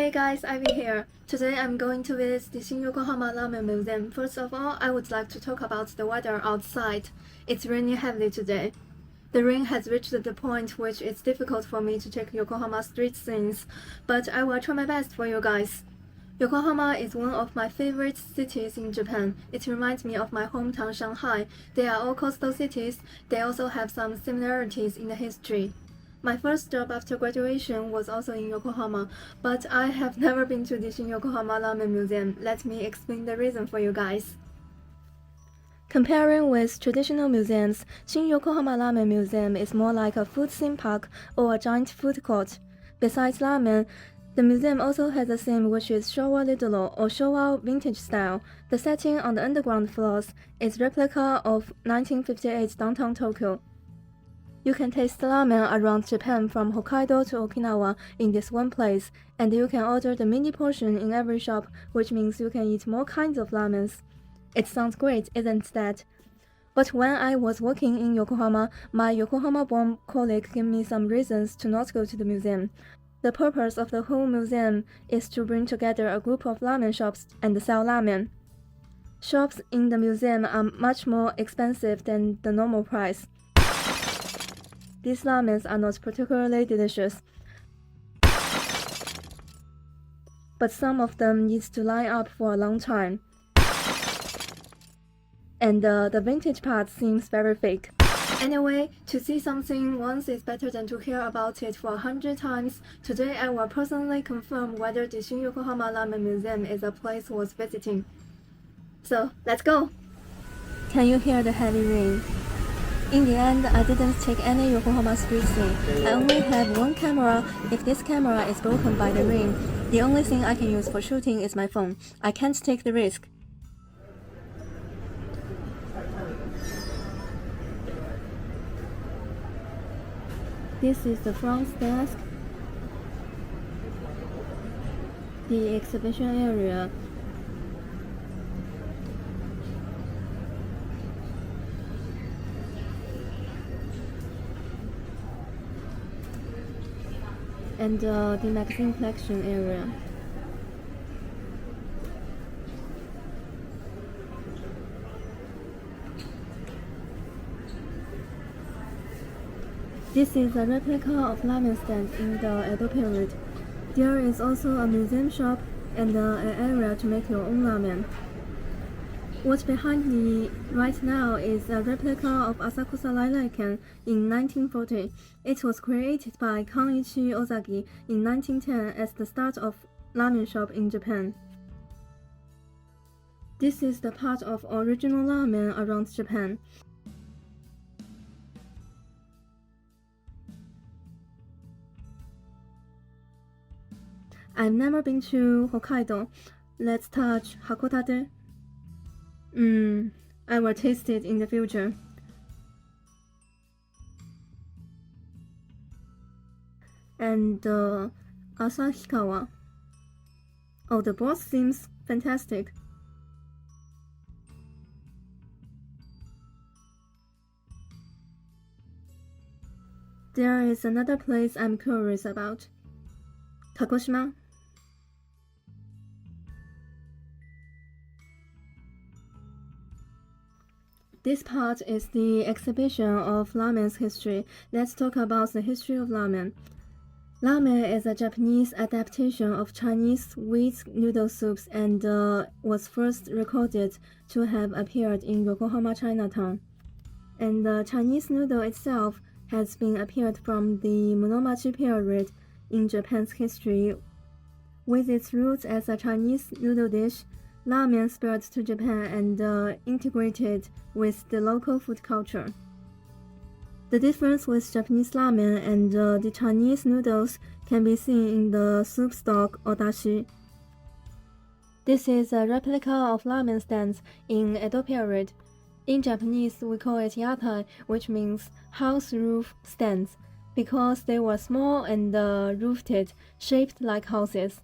Hey guys, Ivy here. Today I'm going to visit the Shin-Yokohama Ramen Museum. First of all, I would like to talk about the weather outside. It's raining heavily today. The rain has reached the point which it's difficult for me to take Yokohama street scenes, but I will try my best for you guys. Yokohama is one of my favorite cities in Japan. It reminds me of my hometown Shanghai. They are all coastal cities. They also have some similarities in the history. My first job after graduation was also in Yokohama, but I have never been to the Shin-Yokohama Ramen Museum. Let me explain the reason for you guys. Comparing with traditional museums, Shin-Yokohama Ramen Museum is more like a food theme park or a giant food court. Besides ramen, the museum also has a theme which is Showa Ridoro or Showa vintage style. The setting on the underground floors is replica of 1958 downtown Tokyo. You can taste ramen around Japan from Hokkaido to Okinawa in this one place, and you can order the mini portion in every shop, which means you can eat more kinds of ramens. It sounds great, isn't that? But when I was working in Yokohama, my Yokohama-born colleague gave me some reasons to not go to the museum. The purpose of the whole museum is to bring together a group of ramen shops and sell ramen. Shops in the museum are much more expensive than the normal price. These ramens are not particularly delicious, but some of them need to line up for a long time. And the vintage part seems very fake. Anyway, to see something once is better than to hear about it for 100 times. Today I will personally confirm whether the Shin-Yokohama Ramen Museum is a place worth visiting. So, let's go! Can you hear the heavy rain? In the end, I didn't take any Yokohama street scene. I only have one camera. If this camera is broken by the rain, the only thing I can use for shooting is my phone. I can't take the risk. This is the front desk, the exhibition area. And the magazine collection area. This is a replica of ramen stands in the Edo period. There is also a museum shop and an area to make your own ramen. What's behind me right now is a replica of Asakusa Raiken in 1940. It was created by Kanichi Ozaki in 1910 as the start of ramen shop in Japan. This is the part of original ramen around Japan. I've never been to Hokkaido. Let's touch Hakodate. I will taste it in the future. And Asahikawa. Oh, the broth seems fantastic. There is another place I'm curious about. Kagoshima. This part is the exhibition of ramen's history. Let's talk about the history of ramen. Ramen is a Japanese adaptation of Chinese wheat noodle soups and was first recorded to have appeared in Yokohama, Chinatown. And the Chinese noodle itself has been appeared from the Muromachi period in Japan's history. With its roots as a Chinese noodle dish, ramen spread to Japan and integrated with the local food culture. The difference with Japanese ramen and the Chinese noodles can be seen in the soup stock or dashi. This is a replica of ramen stands in Edo period. In Japanese, we call it yatai, which means house roof stands, because they were small and roofed, shaped like houses.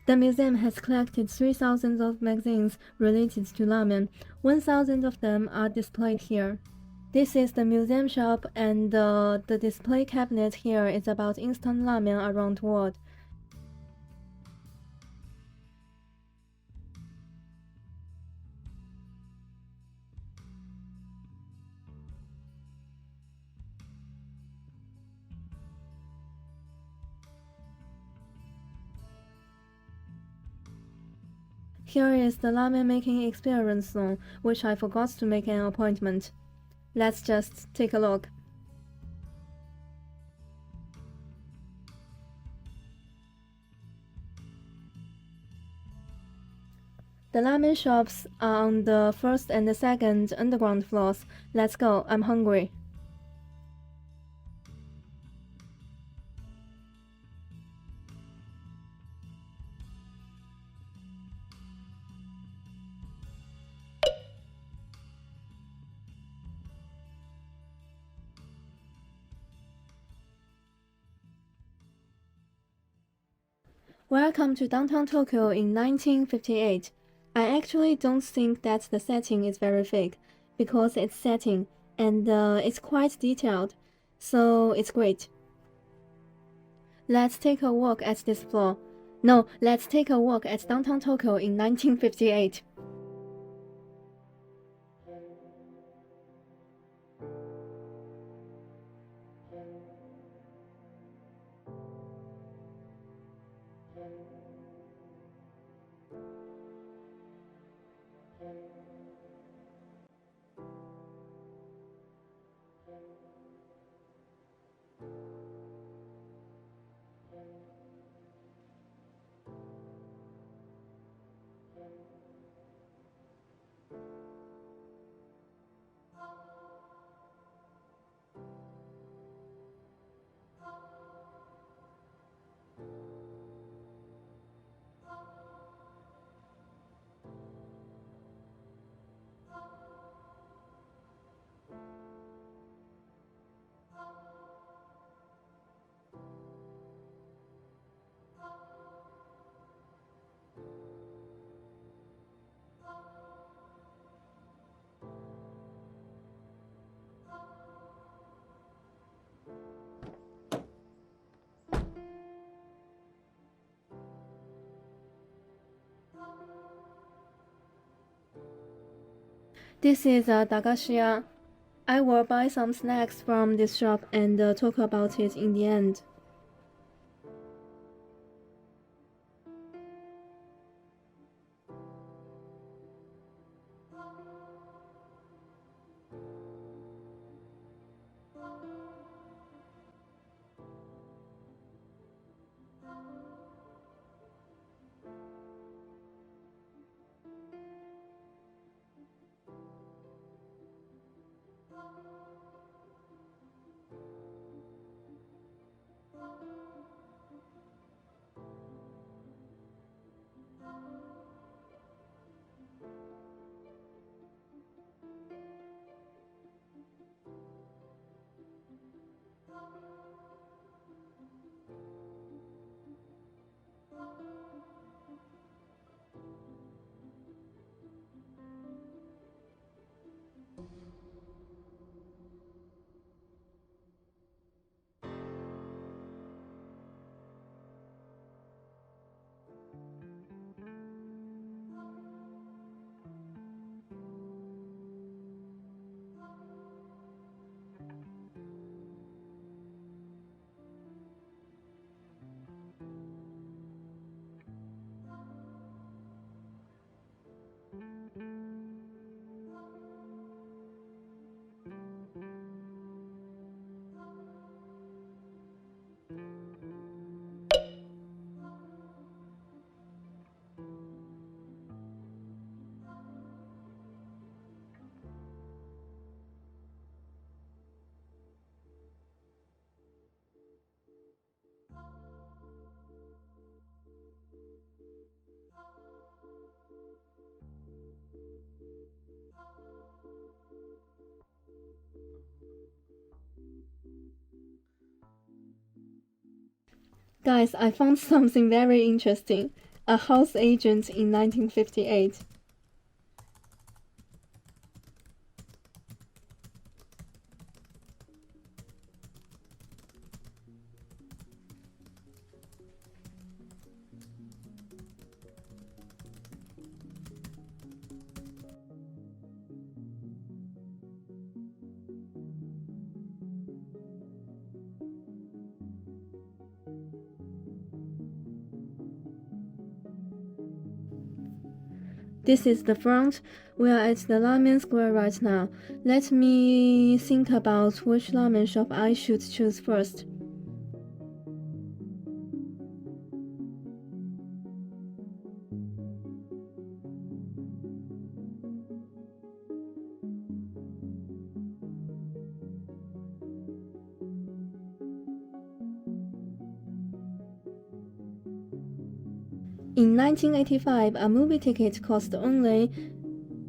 The museum has collected 3,000 of magazines related to ramen. 1,000 of them are displayed here. This is the museum shop, and the display cabinet here is about instant ramen around the world. Here is the ramen making experience zone, which I forgot to make an appointment. Let's just take a look. The ramen shops are on the first and the second underground floors. Let's go, I'm hungry. Welcome to downtown Tokyo in 1958. I actually don't think that the setting is very fake, because it's setting, and it's quite detailed, so it's great. Let's take a walk at this floor. No, let's take a walk at downtown Tokyo in 1958. This is a Dagashi-ya. I will buy some snacks from this shop and talk about it in the end. Guys, I found something very interesting. a house agent in 1958. This is the front. We are at the ramen square right now. Let me think about which ramen shop I should choose first. In 1985, a movie ticket cost only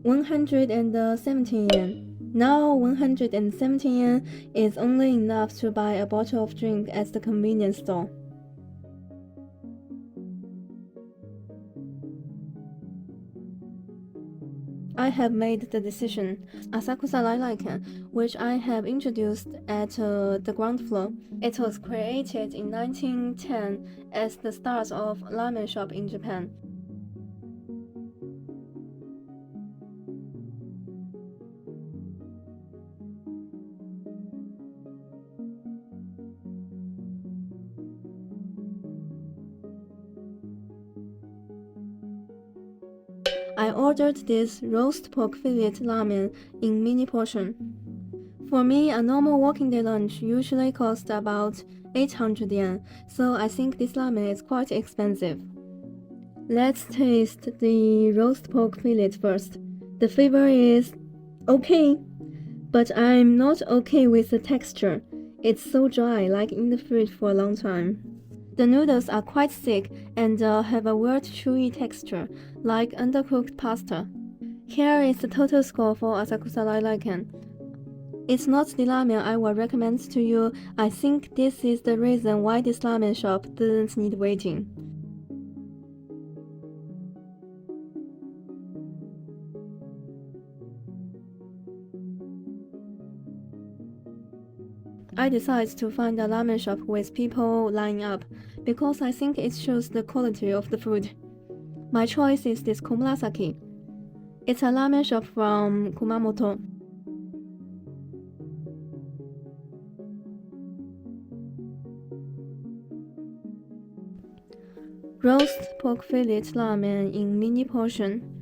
117 yen. Now 117 yen is only enough to buy a bottle of drink at the convenience store. I have made the decision. Asakusa Raiken, which I have introduced at the ground floor. It was created in 1910 as the start of ramen shop in Japan. I ordered this roast pork fillet ramen in mini portion. For me, a normal working day lunch usually costs about 800 yen, so I think this ramen is quite expensive. Let's taste the roast pork fillet first. The flavor is okay, but I'm not okay with the texture. It's so dry, like in the fridge for a long time. The noodles are quite thick and have a weird chewy texture, like undercooked pasta. Here is the total score for Asakusa Raiken. It's not the ramen I would recommend to you. I think this is the reason why this ramen shop didn't need waiting. I decided to find a ramen shop with people lining up because I think it shows the quality of the food. My choice is this Komurasaki. It's a ramen shop from Kumamoto. Roast pork fillet ramen in mini portion.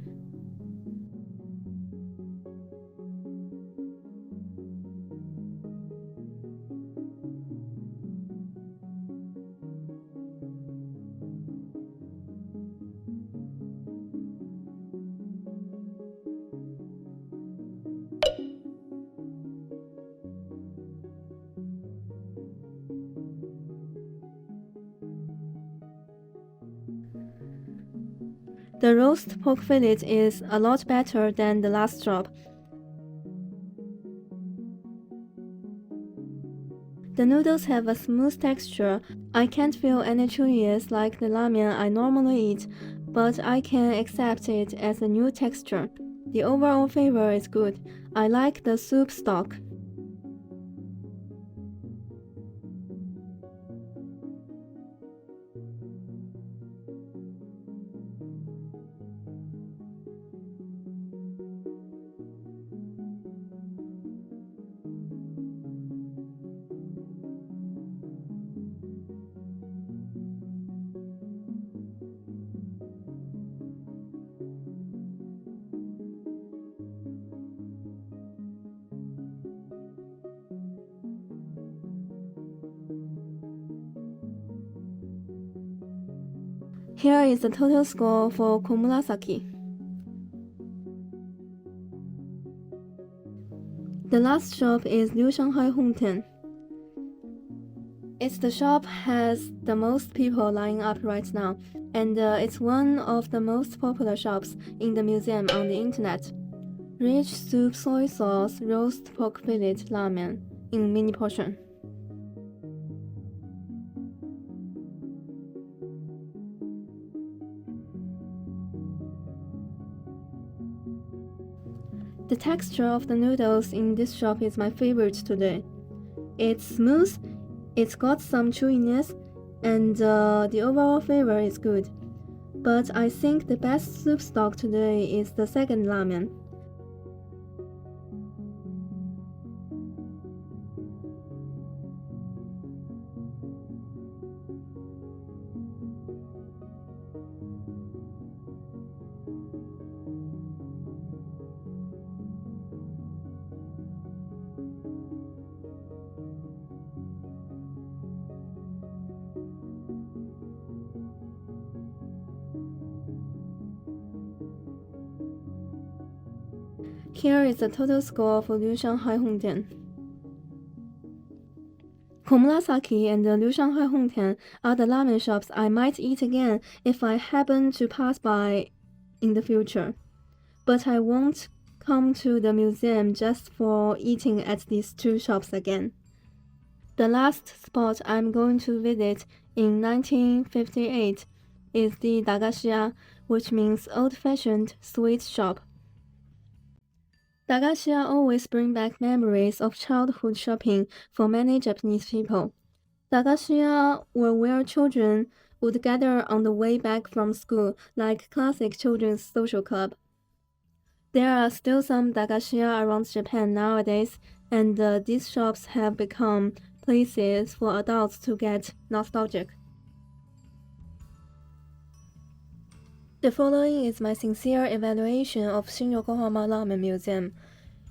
The roast pork fillet is a lot better than the last drop. The noodles have a smooth texture. I can't feel any chewiness like the ramen I normally eat, but I can accept it as a new texture. The overall flavor is good. I like the soup stock. Here is the total score for Komurasaki. The last shop is New Shanghai Hometown. It's the shop has the most people lining up right now, and it's one of the most popular shops in the museum on the internet. Rich soup soy sauce roast pork fillet ramen in mini portion. The texture of the noodles in this shop is my favorite today. It's smooth, it's got some chewiness, and the overall flavor is good. But I think the best soup stock today is the second ramen. Here is the total score for Liu Shanghai Hongdian. Komurasaki and Liu Shanghai Hongdian are the ramen shops I might eat again if I happen to pass by in the future. But I won't come to the museum just for eating at these two shops again. The last spot I'm going to visit in 1958 is the Dagashi-ya, which means old-fashioned sweet shop. Dagashi-ya always bring back memories of childhood shopping for many Japanese people. Dagashi-ya were where children would gather on the way back from school, like classic children's social club. There are still some Dagashi-ya around Japan nowadays, and these shops have become places for adults to get nostalgic. The following is my sincere evaluation of Shin-Yokohama Ramen Museum.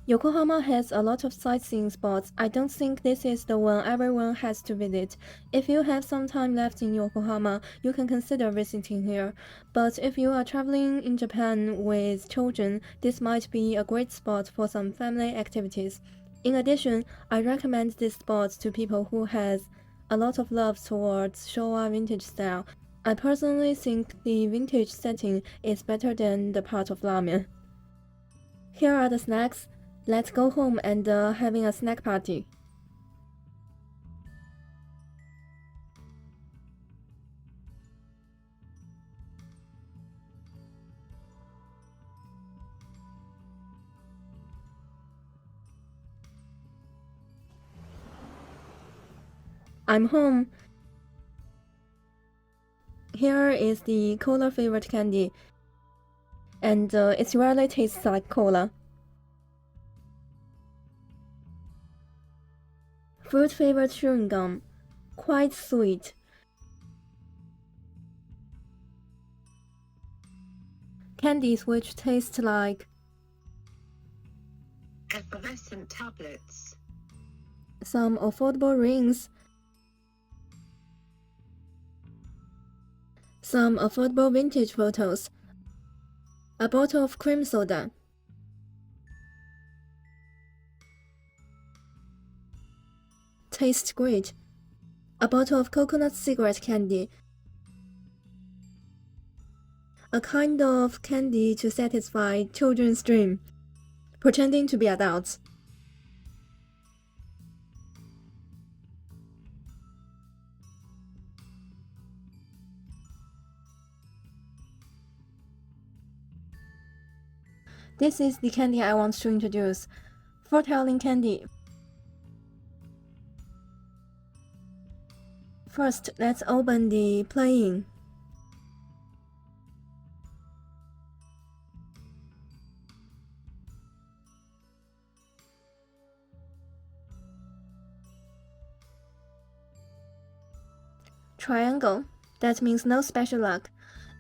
Yokohama has a lot of sightseeing spots. I don't think this is the one everyone has to visit. If you have some time left in Yokohama, you can consider visiting here. But if you are traveling in Japan with children, this might be a great spot for some family activities. In addition, I recommend this spot to people who has a lot of love towards Showa vintage style. I personally think the vintage setting is better than the part of ramen. Here are the snacks. Let's go home and having a snack party. I'm home. Here is the cola favorite candy, and it really tastes like cola. Fruit favorite chewing gum, quite sweet. Candies which taste like effervescent tablets. Some affordable rings. Some affordable vintage photos. A bottle of cream soda. Tastes great. A bottle of coconut cigarette candy. A kind of candy to satisfy children's dream, pretending to be adults. This is the candy I want to introduce. Foretelling candy. First, let's open the plain. Triangle. That means no special luck.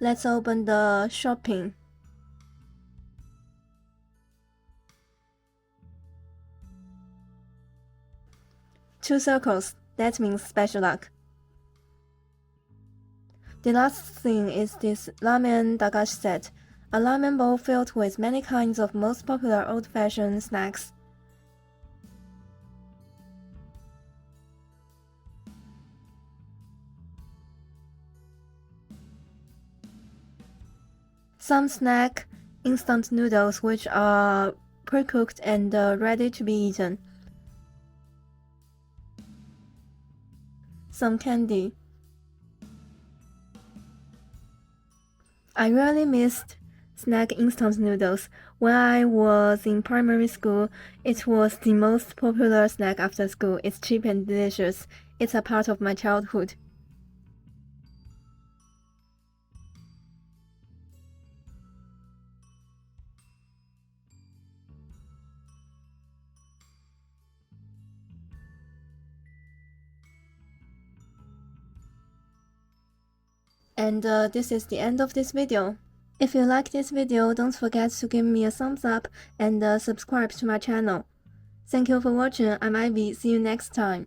Let's open the shopping. Two circles. That means special luck. The last thing is this ramen dagashi set, a ramen bowl filled with many kinds of most popular old-fashioned snacks. Some snack instant noodles which are pre-cooked and ready to be eaten. Some candy. I really missed snack instant noodles. When I was in primary school, it was the most popular snack after school. It's cheap and delicious. It's a part of my childhood. And this is the end of this video. If you like this video, don't forget to give me a thumbs up and subscribe to my channel. Thank you for watching. I'm Ivy. See you next time.